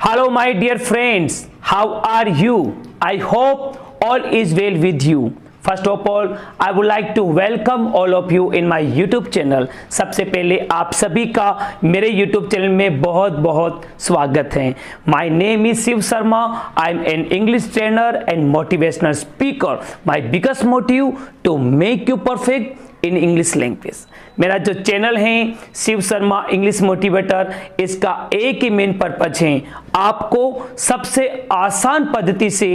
Hello my dear friends, how are you? I hope all is well with you. First of all, I would like to welcome all of you in my YouTube channel. सबसे पहले आप सभी का मेरे YouTube channel में बहुत बहुत स्वागत है. My name is Shiv Sharma. I am an English trainer and motivational speaker. My biggest motive to make you perfect in English language. मेरा जो चैनल है शिव शर्मा इंग्लिश मोटिवेटर, इसका एक ही मेन पर्पज है आपको सबसे आसान पद्धति से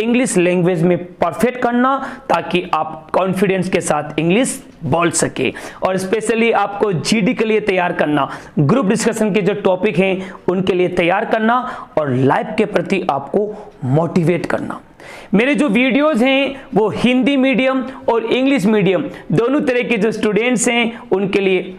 इंग्लिश लैंग्वेज में परफेक्ट करना, ताकि आप कॉन्फिडेंस के साथ इंग्लिश बोल सके. और स्पेशली आपको जीडी के लिए तैयार करना, ग्रुप डिस्कशन के जो टॉपिक हैं उनके लिए तैयार करना और लाइफ के प्रति आपको मोटिवेट करना. मेरे जो वीडियोस हैं वो हिंदी मीडियम और इंग्लिश मीडियम दोनों तरह के जो स्टूडेंट्स हैं उनके लिए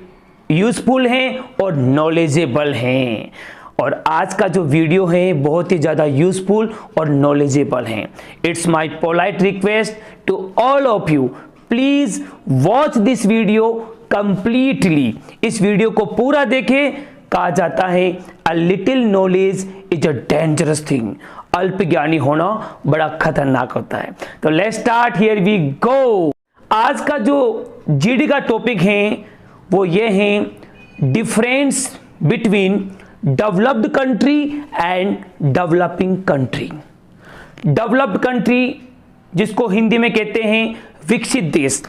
यूजफुल हैं और नॉलेजेबल हैं. और आज का जो वीडियो है बहुत ही ज़्यादा यूजफुल और नॉलेजेबल है. It's my polite request to all of you, please watch this video completely. इस वीडियो को पूरा देखें. कहा जाता है a little knowledge is a dangerous thing. अल्प ज्ञानी होना बड़ा खतरनाक होता है. तो let's start, here we go. आज का जो जीडी का टॉपिक है वो ये है difference between developed country and developing country. Developed country जिसको हिंदी में कहते हैं विकसित देश,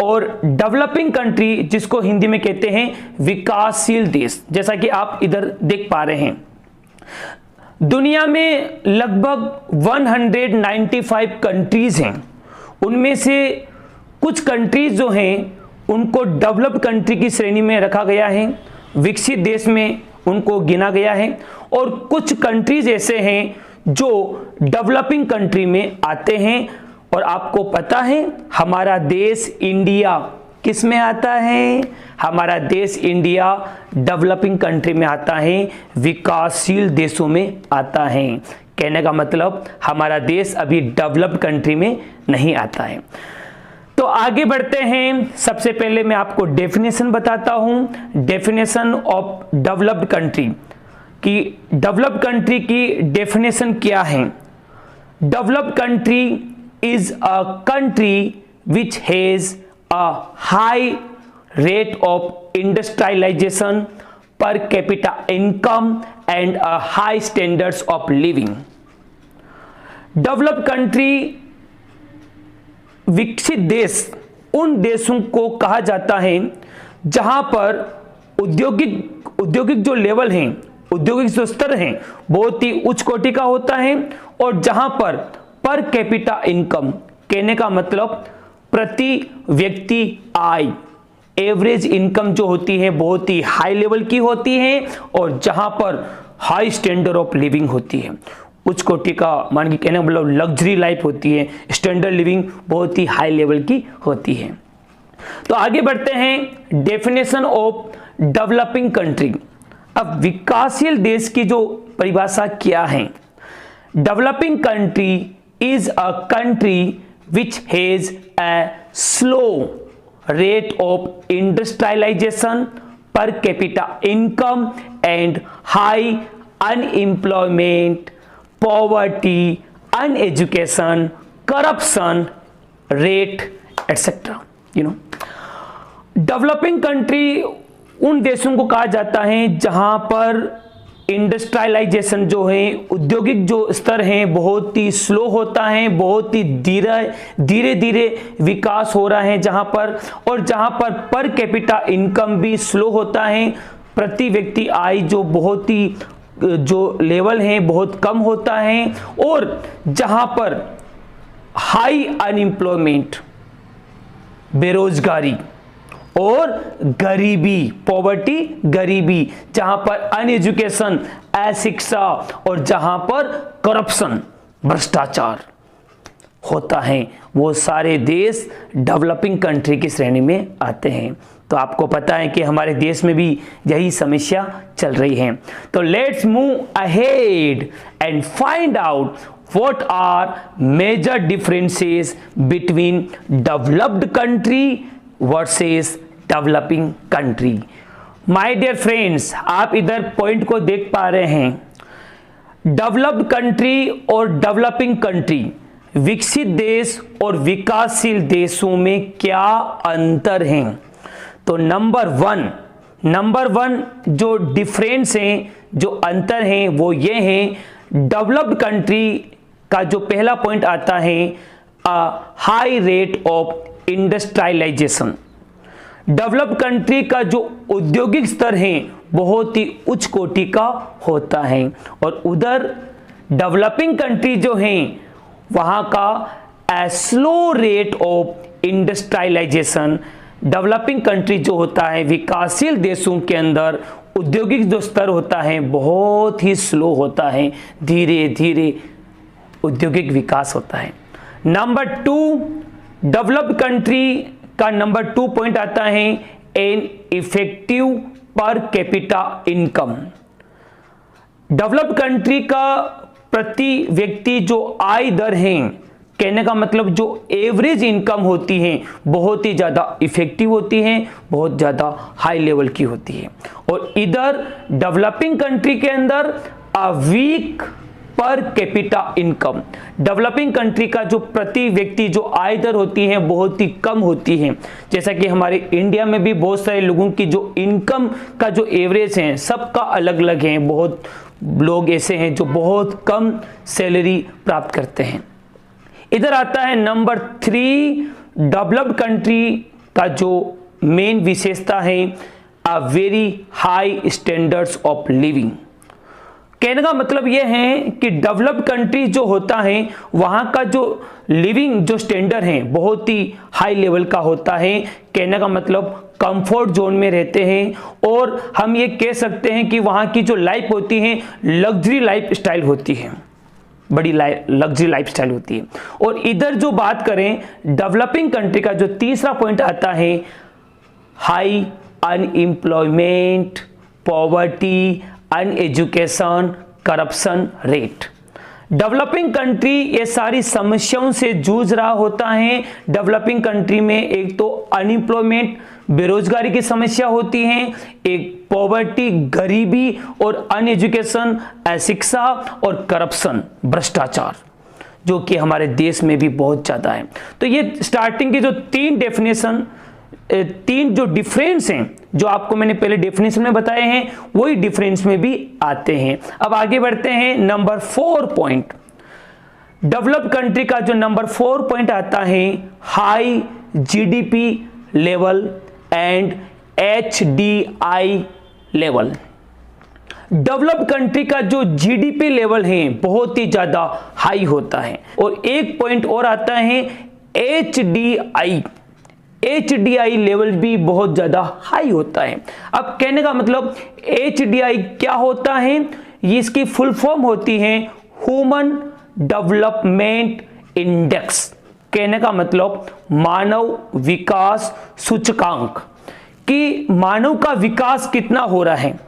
और डेवलपिंग कंट्री जिसको हिंदी में कहते हैं विकासशील देश. जैसा कि आप इधर देख पा रहे हैं, दुनिया में लगभग 195 कंट्रीज हैं. उनमें से कुछ कंट्रीज जो हैं उनको डेवलप्ड कंट्री की श्रेणी में रखा गया है, विकसित देश में उनको गिना गया है. और कुछ कंट्रीज ऐसे हैं जो डेवलपिंग कंट्री में आते हैं. और आपको पता है हमारा देश इंडिया किस में आता है? हमारा देश इंडिया डेवलपिंग कंट्री में आता है, विकासशील देशों में आता है. कहने का मतलब हमारा देश अभी डेवलप्ड कंट्री में नहीं आता है. तो आगे बढ़ते हैं. सबसे पहले मैं आपको डेफिनेशन बताता हूं. डेफिनेशन ऑफ डेवलप्ड कंट्री कि डेवलप्ड कंट्री की डेफिनेशन क्या है. Developed country is a country which has a high rate of industrialization, per capita income and a high standards of living. Developed country विकसित देश उन देशों को कहा जाता है जहां पर औद्योगिक जो लेवल हैं, औद्योगिक जो स्तर हैं बहुत ही उच्च कोटि का होता है, और जहां पर कैपिटा इनकम, कहने का मतलब प्रति व्यक्ति आय, एवरेज इनकम जो होती है बहुत ही हाई लेवल की होती है, और जहां पर हाई स्टैंडर्ड ऑफ लिविंग होती है, उच्च कोटि का मान के कहने का मतलब लग्जरी लाइफ होती है, स्टैंडर्ड लिविंग बहुत ही हाई लेवल की होती है. तो आगे बढ़ते हैं. Definition of developing country. अब विकासशील देश की जो परिभाषा क्या है. Developing country is a country which has a slow rate of industrialization, per capita income and high unemployment, poverty, uneducation, corruption rate etc. Developing country उन देशों को कहा जाता है जहां पर इंडस्ट्रियलाइजेशन जो है, औद्योगिक जो स्तर है बहुत ही स्लो होता है, बहुत ही धीरे धीरे विकास हो रहा है जहां पर, और जहां पर कैपिटा इनकम भी स्लो होता है, प्रति व्यक्ति आय जो बहुत ही जो लेवल है बहुत कम होता है, और जहां पर हाई अनएम्प्लॉयमेंट, बेरोजगारी और गरीबी, पॉवर्टी गरीबी, जहां पर अनएजुकेशन अशिक्षा, और जहां पर करप्शन भ्रष्टाचार होता है, वो सारे देश डेवलपिंग कंट्री की श्रेणी में आते हैं. तो आपको पता है कि हमारे देश में भी यही समस्या चल रही है. तो let's move ahead and find out what are major differences between developed country versus developing country. My dear friends, आप इधर पॉइंट को देख पा रहे हैं. डेवलप्ड कंट्री और डेवलपिंग कंट्री, विकसित देश और विकासशील देशों में क्या अंतर है? तो नंबर वन जो डिफरेंस हैं, जो अंतर हैं वो ये हैं, डेवलप्ड कंट्री का जो पहला पॉइंट आता है high rate of industrialisation. Developed country का जो औद्योगिक स्तर है बहुत ही उच्च कोटि का होता है, और उधर डेवलपिंग कंट्री जो हैं वहां का slow rate of industrialisation. Developing country जो होता है, विकासशील देशों के अंदर औद्योगिक जो स्तर होता है बहुत ही स्लो होता है, धीरे धीरे औद्योगिक विकास होता है। नंबर 2, डेवलप्ड कंट्री का नंबर 2 पॉइंट आता है an effective per capita income. Developed country का प्रति व्यक्ति जो आय दर है, कहने का मतलब जो एवरेज इनकम होती है बहुत ही ज्यादा इफेक्टिव होती है, बहुत ज्यादा हाई लेवल की होती है। और इधर डेवलपिंग कंट्री के अंदर week per capita income, developing country का जो प्रति व्यक्ति जो आय दर होती है बहुत ही कम होती है। जैसा कि हमारे इंडिया में भी बहुत सारे लोगों की जो इनकम का जो एवरेज है सबका अलग अलग है, बहुत लोग ऐसे हैं जो बहुत कम सैलरी प्राप्त करते हैं। इधर आता है नंबर 3, डेवलप्ड कंट्री का जो मेन विशेषता है very high standards of living. कहने का मतलब यह है कि डेवलप्ड कंट्री जो होता है वहां का जो लिविंग जो स्टैंडर्ड है बहुत ही हाई लेवल का होता है। कहने का मतलब कंफर्ट जोन में रहते हैं, और हम ये कह सकते हैं कि वहां की जो लाइफ होती है लग्जरी लाइफ स्टाइल होती है, बड़ी लग्जरी लाइफ स्टाइल होती है। और इधर जो बात करें डेवलपिंग कंट्री का जो तीसरा पॉइंट आता है high unemployment, poverty, uneducation, corruption rate. Developing country ये सारी समस्याओं से जूझ रहा होता है। डेवलपिंग कंट्री में एक तो अनएम्प्लॉयमेंट, बेरोजगारी की समस्या होती है, एक पॉवर्टी, गरीबी, और अनएजुकेशन, अशिक्षा, और करप्शन, भ्रष्टाचार, जो कि हमारे देश में भी बहुत ज्यादा है। तो ये स्टार्टिंग की जो 3 जो डिफरेंस हैं जो आपको मैंने पहले डेफिनेशन में बताए हैं वही डिफरेंस में भी आते हैं। अब आगे बढ़ते हैं नंबर 4 पॉइंट। डेवलप्ड कंट्री का जो नंबर 4 पॉइंट आता है high GDP level and HDI level. Developed country का जो जीडीपी लेवल है बहुत ही ज्यादा हाई होता है, और एक पॉइंट और आता है एचडीआई लेवल भी बहुत ज्यादा हाई होता है। अब कहने का मतलब एचडीआई क्या होता है, ये इसकी फुल फॉर्म होती है ह्यूमन डेवलपमेंट इंडेक्स। कहने का मतलब मानव विकास सूचकांक, कि मानव का विकास कितना हो रहा है,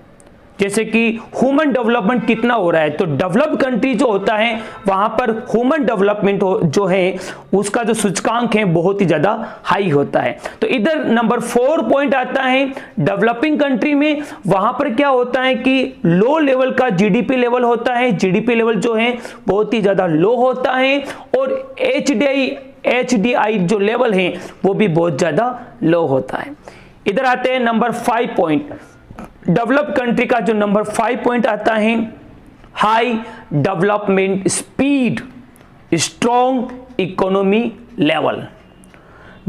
जैसे कि ह्यूमन डेवलपमेंट कितना हो रहा है। तो डेवलप्ड कंट्री जो होता है वहां पर ह्यूमन डेवलपमेंट जो है उसका जो सूचकांक है बहुत ही ज्यादा हाई होता है। तो इधर नंबर 4 पॉइंट आता है डेवलपिंग कंट्री में, वहां पर क्या होता है कि लो लेवल का जीडीपी लेवल होता है, जीडीपी लेवल जो है बहुत ही ज्यादा लो होता है, और एचडीआई जो लेवल है वो भी बहुत ज्यादा लो होता है। इधर आते हैं नंबर 5 पॉइंट। डेवलप्ड कंट्री का जो नंबर 5 पॉइंट आता है high development speed, strong economy level.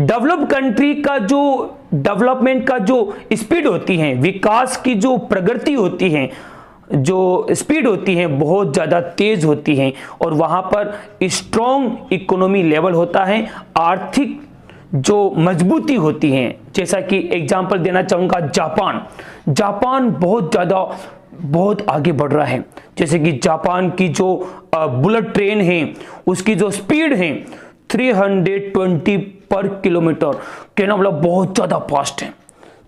Developed country का जो डेवलपमेंट का जो स्पीड होती है, विकास की जो प्रगति होती है, जो स्पीड होती है बहुत ज्यादा तेज होती है, और वहां पर स्ट्रॉन्ग इकोनॉमी लेवल होता है, आर्थिक जो मजबूती होती है। जैसा कि एग्जांपल देना चाहूंगा जापान बहुत आगे बढ़ रहा है। जैसे कि जापान की जो बुलेट ट्रेन है उसकी जो स्पीड है 320 पर किलोमीटर, कहना मतलब बहुत ज्यादा फास्ट है।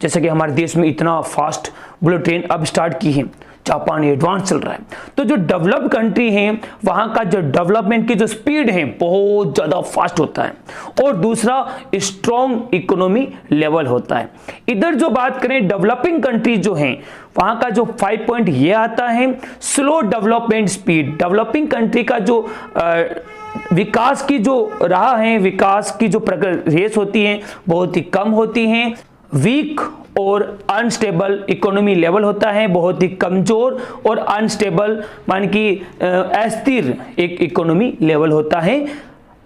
जैसे कि हमारे देश में इतना फास्ट बुलेट ट्रेन अब स्टार्ट की है, जापान एडवांस चल रहा है। तो जो डेवलप्ड कंट्री है वहां का जो डेवलपमेंट की जो स्पीड है बहुत ज्यादा फास्ट होता है, और दूसरा स्ट्रॉन्ग इकोनॉमी लेवल होता है। इधर जो बात करें डेवलपिंग कंट्री जो हैं वहां का जो 5 पॉइंट ये आता है, slow development speed. Developing country का जो विकास की जो राह है, विकास की जो रेस होती है बहुत ही कम होती है। वीक और अनस्टेबल इकोनॉमी लेवल होता है, बहुत ही कमजोर और अनस्टेबल मान की अस्थिर एक इकोनॉमी लेवल होता है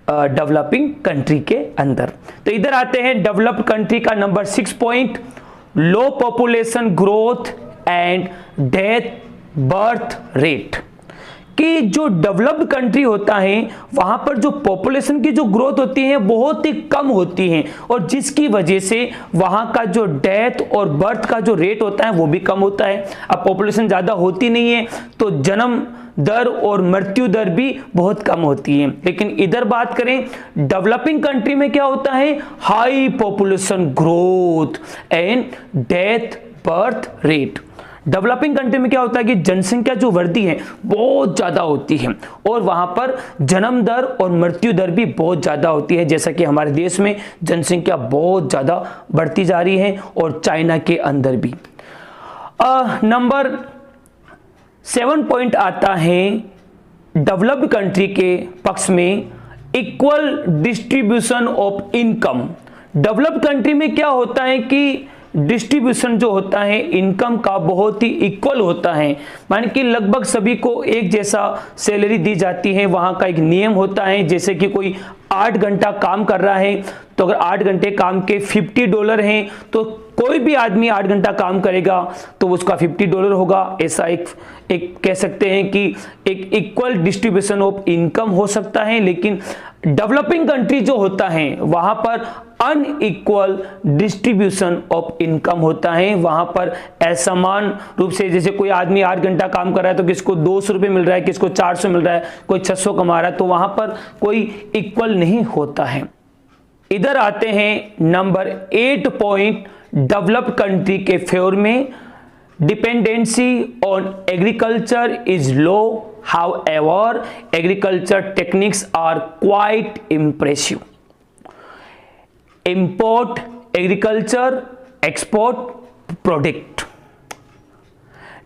डेवलपिंग कंट्री के अंदर। तो इधर आते हैं डेवलप्ड कंट्री का number 6 point, low population growth and death birth rate. कि जो डेवलप्ड कंट्री होता है वहां पर जो पॉपुलेशन की जो ग्रोथ होती है बहुत ही कम होती है, और जिसकी वजह से वहां का जो डेथ और बर्थ का जो रेट होता है वो भी कम होता है। अब पॉपुलेशन ज्यादा होती नहीं है तो जन्म दर और मृत्यु दर भी बहुत कम होती है। लेकिन इधर बात करें डेवलपिंग कंट्री में क्या होता है, high population growth and death birth rate. Developing country में क्या होता है कि जनसंख्या जो वृद्धि है बहुत ज्यादा होती है, और वहां पर जन्म दर और मृत्यु दर भी बहुत ज्यादा होती है, जैसा कि हमारे देश में जनसंख्या बहुत ज्यादा बढ़ती जा रही है और चाइना के अंदर भी। नंबर 7 पॉइंट आता है डेवलप्ड कंट्री के पक्ष में, equal distribution of income. Developed country में क्या होता है कि डिस्ट्रीब्यूशन जो होता है इनकम का बहुत ही इक्वल होता है, मान कि लगभग सभी को एक जैसा सैलरी दी जाती है। वहां का एक नियम होता है, जैसे कि कोई 8 घंटा काम कर रहा है तो अगर 8 घंटे काम के $50 हैं तो कोई भी आदमी 8 घंटा काम करेगा तो उसका $50 होगा। ऐसा एक कह सकते हैं कि एक इक्वल डिस्ट्रीब्यूशन ऑफ इनकम हो सकता है। लेकिन डेवलपिंग कंट्री जो होता है वहां पर अनइक्वल डिस्ट्रीब्यूशन ऑफ इनकम होता है। वहां पर असमान रूप से, जैसे कोई आदमी 8 घंटा काम कर रहा है तो किसको 200 रुपये मिल रहा है, किसको 400 मिल रहा है, कोई 600 कमा रहा है, तो वहां पर कोई इक्वल नहीं होता है। इधर आते हैं नंबर 8 पॉइंट डेवलप्ड कंट्री के फेवर में, dependency on agriculture is low, however agriculture techniques are quite impressive. Import agriculture, export product.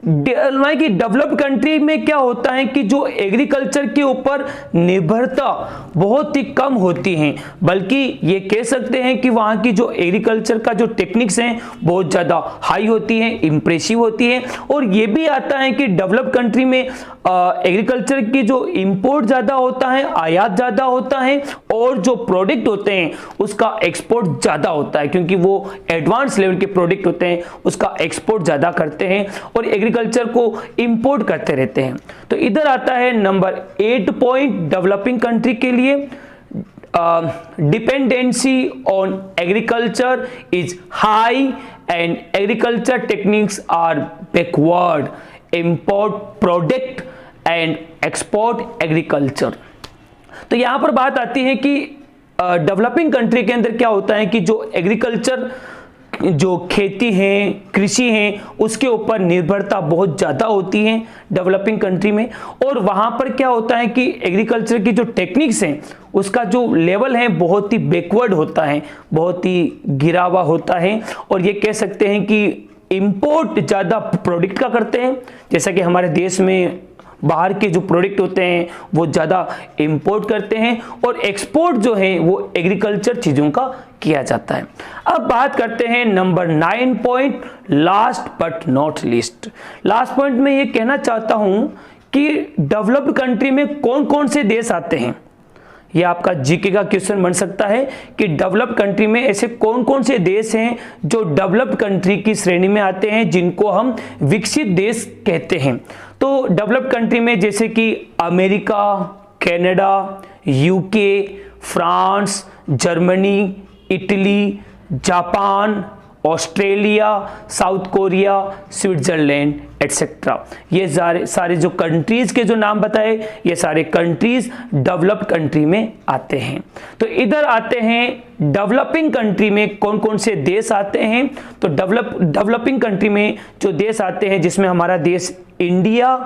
कि डेवलप्ड कंट्री में क्या होता है कि जो एग्रीकल्चर के ऊपर निर्भरता बहुत ही कम होती है, बल्कि ये कह सकते हैं कि वहां की जो एग्रीकल्चर का जो टेक्निक्स हैं बहुत ज्यादा हाई होती है, इंप्रेसिव होती है। और ये भी आता है कि डेवलप्ड कंट्री में एग्रीकल्चर की जो इंपोर्ट ज्यादा होता है, आयात ज्यादा होता है, और जो प्रोडक्ट होते हैं उसका एक्सपोर्ट ज्यादा होता है, क्योंकि वो एडवांस लेवल के प्रोडक्ट होते हैं उसका एक्सपोर्ट ज्यादा करते हैं और एग्रीकल्चर को इंपोर्ट करते रहते हैं। तो इधर आता है नंबर 8 पॉइंट डेवलपिंग कंट्री के लिए, dependency on agriculture is high and agriculture techniques are backward, import product and export agriculture. तो यहां पर बात आती है कि डेवलपिंग कंट्री के अंदर क्या होता है कि जो एग्रीकल्चर, जो खेती है, कृषि है, उसके ऊपर निर्भरता बहुत ज्यादा होती है डेवलपिंग कंट्री में। और वहां पर क्या होता है कि एग्रीकल्चर की जो टेक्निक्स हैं उसका जो लेवल है बहुत ही बैकवर्ड होता है, बहुत ही गिरा हुआ होता है। और ये कह सकते हैं कि इंपोर्ट ज्यादा प्रोडक्ट का करते हैं, जैसा कि हमारे देश में बाहर के जो प्रोडक्ट होते हैं वो ज्यादा इंपोर्ट करते हैं, और एक्सपोर्ट जो है वो एग्रीकल्चर चीजों का किया जाता है। अब बात करते हैं number 9 point, last but not least. Last point में ये कहना चाहता हूं कि डेवलप्ड कंट्री में कौन कौन से देश आते हैं। यह आपका जीके का क्वेश्चन बन सकता है कि डेवलप्ड कंट्री में ऐसे कौन कौन से देश हैं जो डेवलप्ड कंट्री की श्रेणी में आते हैं, जिनको हम विकसित देश कहते हैं। तो डेवलप्ड कंट्री में जैसे कि America, Canada, UK, France, Germany, Italy, Japan Australia, south Korea, Switzerland etcetera. ये सारे जो कंट्रीज के जो नाम बताए, ये सारे कंट्रीज डेवलप्ड कंट्री में आते हैं। तो इधर आते हैं डेवलपिंग कंट्री में कौन कौन से देश आते हैं। तो डेवलपिंग कंट्री में जो देश आते हैं, जिसमें हमारा देश India,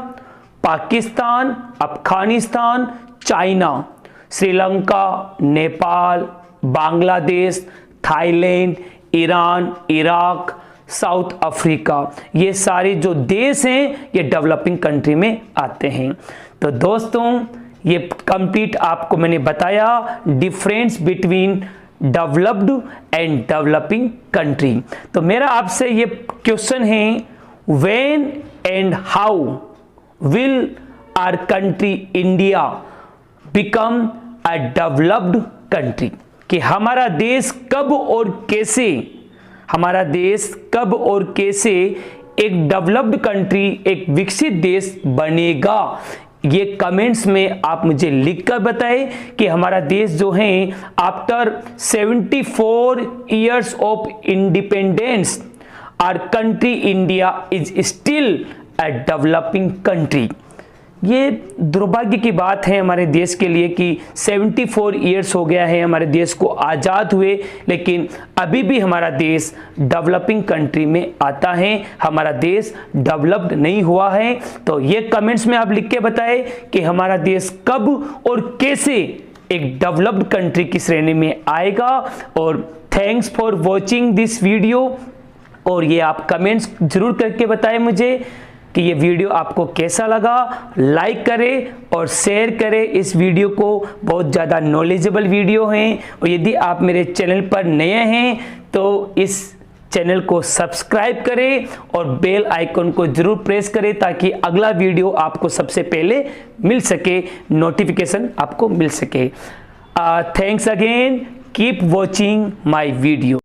Pakistan, Afghanistan, China, Sri Lanka, Nepal, Bangladesh, Thailand, Iran, Iraq, south Africa, ये सारे जो देश हैं ये डेवलपिंग कंट्री में आते हैं। तो दोस्तों ये कंप्लीट आपको मैंने बताया difference between developed and developing country. तो मेरा आपसे ये क्वेश्चन है, when and how will our country India become a developed country, कि हमारा देश कब और कैसे एक डेवलप्ड कंट्री, एक विकसित देश बनेगा। ये कमेंट्स में आप मुझे लिखकर बताएं कि हमारा देश जो है after 74 years of independence our country India is still a developing country. ये दुर्भाग्य की बात है हमारे देश के लिए कि 74 इयर्स हो गया है हमारे देश को आज़ाद हुए, लेकिन अभी भी हमारा देश डेवलपिंग कंट्री में आता है, हमारा देश डेवलप्ड नहीं हुआ है। तो ये कमेंट्स में आप लिख के बताएं कि हमारा देश कब और कैसे एक डेवलप्ड कंट्री की श्रेणी में आएगा। और thanks for watching this video. और ये आप कमेंट्स जरूर करके बताएं मुझे कि ये वीडियो आपको कैसा लगा। लाइक करें और शेयर करें इस वीडियो को, बहुत ज़्यादा नॉलेजेबल वीडियो हैं। और यदि आप मेरे चैनल पर नए हैं तो इस चैनल को सब्सक्राइब करें और बेल आइकन को जरूर प्रेस करें ताकि अगला वीडियो आपको सबसे पहले मिल सके, नोटिफिकेशन आपको मिल सके। Thanks again, keep watching my video.